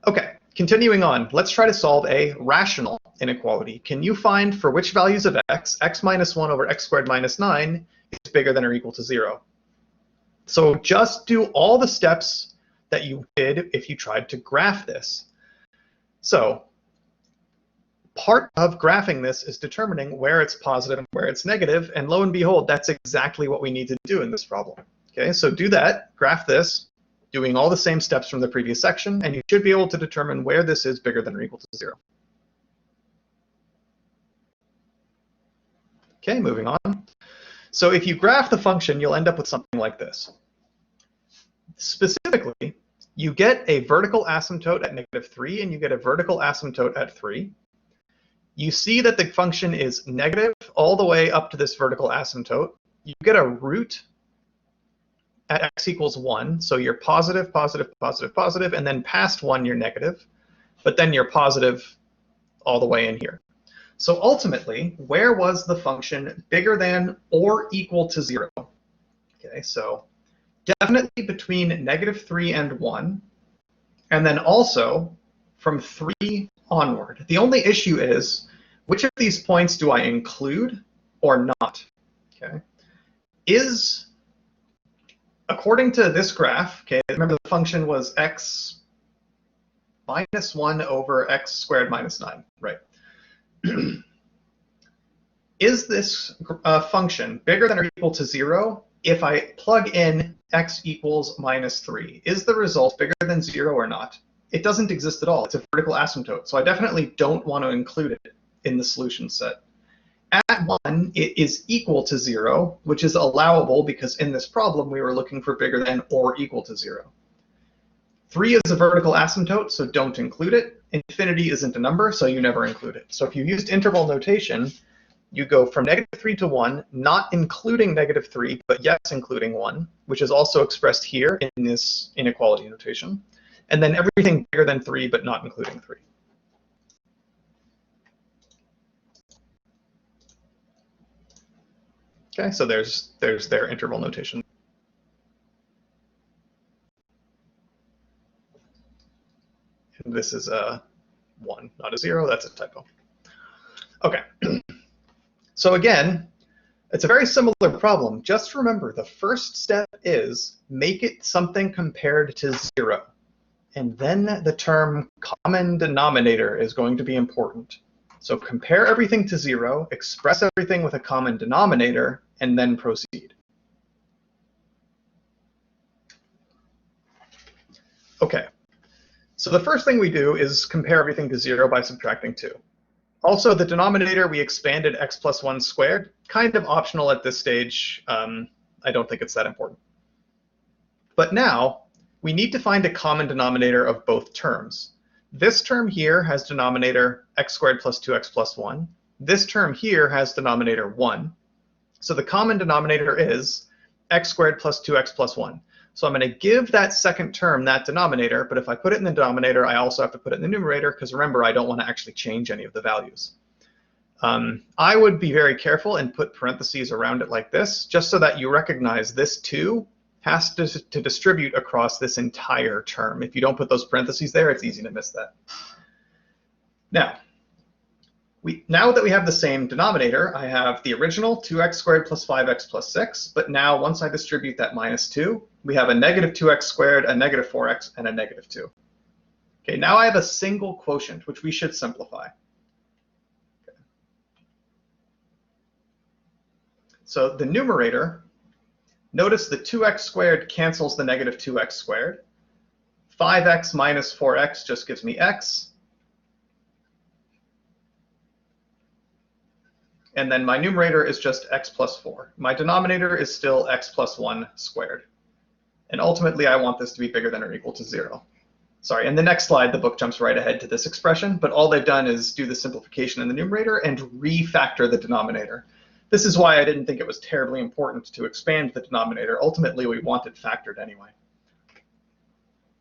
Okay, continuing on, let's try to solve a rational inequality. Can you find for which values of x, x minus 1 over x squared minus 9 is bigger than or equal to 0? So just do all the steps that you did if you tried to graph this. So part of graphing this is determining where it's positive and where it's negative, and lo and behold, that's exactly what we need to do in this problem. Okay, so do that, graph this, doing all the same steps from the previous section, and you should be able to determine where this is bigger than or equal to 0. Okay, moving on. So if you graph the function, you'll end up with something like this. Specifically, you get a vertical asymptote at -3, and you get a vertical asymptote at 3. You see that the function is negative all the way up to this vertical asymptote. You get a root at x equals 1, so you're positive, positive, positive, positive, and then past 1 you're negative, but then you're positive all the way in here. So ultimately, where was the function bigger than or equal to 0? Okay, so definitely between -3 and 1, and then also from 3 onward. The only issue is, which of these points do I include or not? Okay, according to this graph, okay, remember the function was x minus 1 over x squared minus 9, right? Is this function bigger than or equal to 0 if I plug in x equals -3? Is the result bigger than 0 or not? It doesn't exist at all. It's a vertical asymptote, so I definitely don't want to include it in the solution set. At 1, it is equal to 0, which is allowable because in this problem we were looking for bigger than or equal to 0. 3 is a vertical asymptote, so don't include it. Infinity isn't a number, so you never include it. So if you used interval notation, you go from -3 to 1, not including -3, but yes, including 1, which is also expressed here in this inequality notation. And then everything bigger than 3, but not including 3. Okay, so there's their interval notation. And this is a 1, not a 0. That's a typo. Okay. So again, it's a very similar problem. Just remember, the first step is make it something compared to 0. And then the term common denominator is going to be important. So compare everything to 0, express everything with a common denominator, and then proceed. Okay, so the first thing we do is compare everything to 0 by subtracting 2. Also, the denominator, we expanded x plus 1 squared. Kind of optional at this stage. I don't think it's that important. But now, we need to find a common denominator of both terms. This term here has denominator x squared plus 2x plus 1. This term here has denominator 1. So the common denominator is x squared plus 2x plus 1. So I'm going to give that second term that denominator, but if I put it in the denominator, I also have to put it in the numerator, because remember, I don't want to actually change any of the values. I would be very careful and put parentheses around it like this, just so that you recognize this 2 has to distribute across this entire term. If you don't put those parentheses there, it's easy to miss that. Now that we have the same denominator, I have the original 2x squared plus 5x plus 6, but now once I distribute that -2, we have a -2x squared, a -4x, and a -2. Okay, now I have a single quotient, which we should simplify. Okay. So the numerator, notice the 2x squared cancels the -2x squared. 5x minus 4x just gives me x. And then my numerator is just x plus 4. My denominator is still x plus 1 squared. And ultimately, I want this to be bigger than or equal to 0. Sorry, in the next slide, the book jumps right ahead to this expression, but all they've done is do the simplification in the numerator and refactor the denominator. This is why I didn't think it was terribly important to expand the denominator. Ultimately, we want it factored anyway.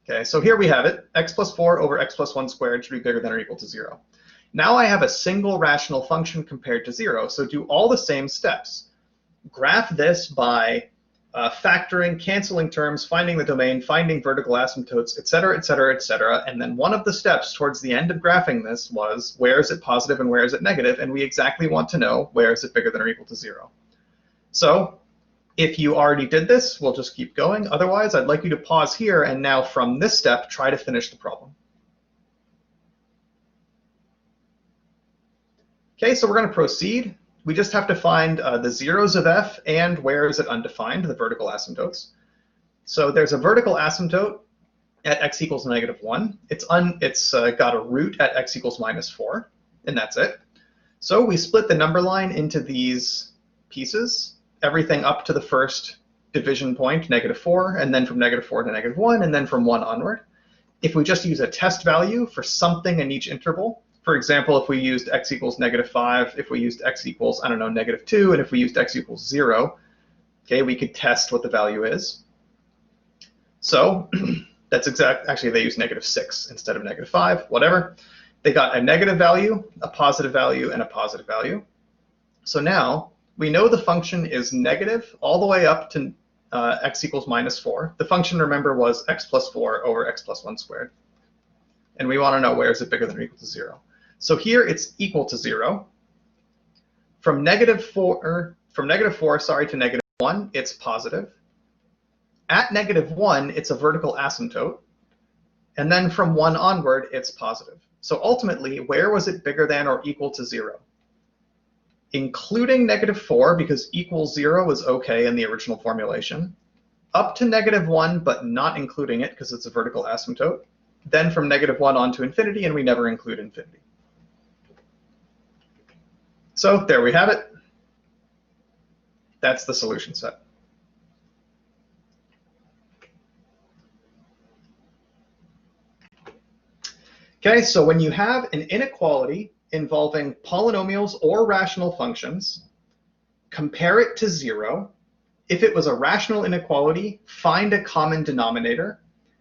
Okay, so here we have it. X plus 4 over x plus 1 squared should be bigger than or equal to 0. Now I have a single rational function compared to 0, so do all the same steps. Graph this by factoring, canceling terms, finding the domain, finding vertical asymptotes, et cetera, et cetera, et cetera. And then one of the steps towards the end of graphing this was where is it positive and where is it negative? And we exactly want to know where is it bigger than or equal to 0. So if you already did this, we'll just keep going. Otherwise, I'd like you to pause here and now from this step, try to finish the problem. Okay, so we're going to proceed. We just have to find the zeros of f and where is it undefined, the vertical asymptotes. So there's a vertical asymptote at x equals -1. It's got a root at x equals -4, and that's it. So we split the number line into these pieces, everything up to the first division point, -4, and then from -4 to -1, and then from 1 onward. If we just use a test value for something in each interval, for example, if we used x equals -5, if we used x equals, I don't know, -2, and if we used x equals 0, okay, we could test what the value is. So that's exact. Actually, they used -6 instead of -5, whatever. They got a negative value, a positive value, and a positive value. So now we know the function is negative all the way up to x equals -4. The function, remember, was x plus 4 over x plus 1 squared. And we want to know where is it bigger than or equal to 0. So here it's equal to 0. From -4 to -1, it's positive. At -1, it's a vertical asymptote. And then from 1 onward, it's positive. So ultimately, where was it bigger than or equal to 0? Including -4, because equals 0 is OK in the original formulation, up to -1, but not including it, because it's a vertical asymptote, then from -1 on to infinity, and we never include infinity. So there we have it. That's the solution set. Okay, so when you have an inequality involving polynomials or rational functions, compare it to 0. If it was a rational inequality, find a common denominator.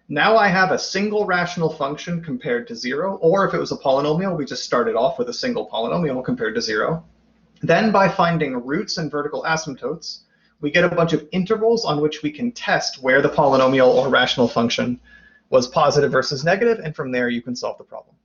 Now I have a single rational function compared to 0, or if it was a polynomial, we just started off with a single polynomial compared to 0. Then by finding roots and vertical asymptotes, we get a bunch of intervals on which we can test where the polynomial or rational function was positive versus negative, and from there you can solve the problem.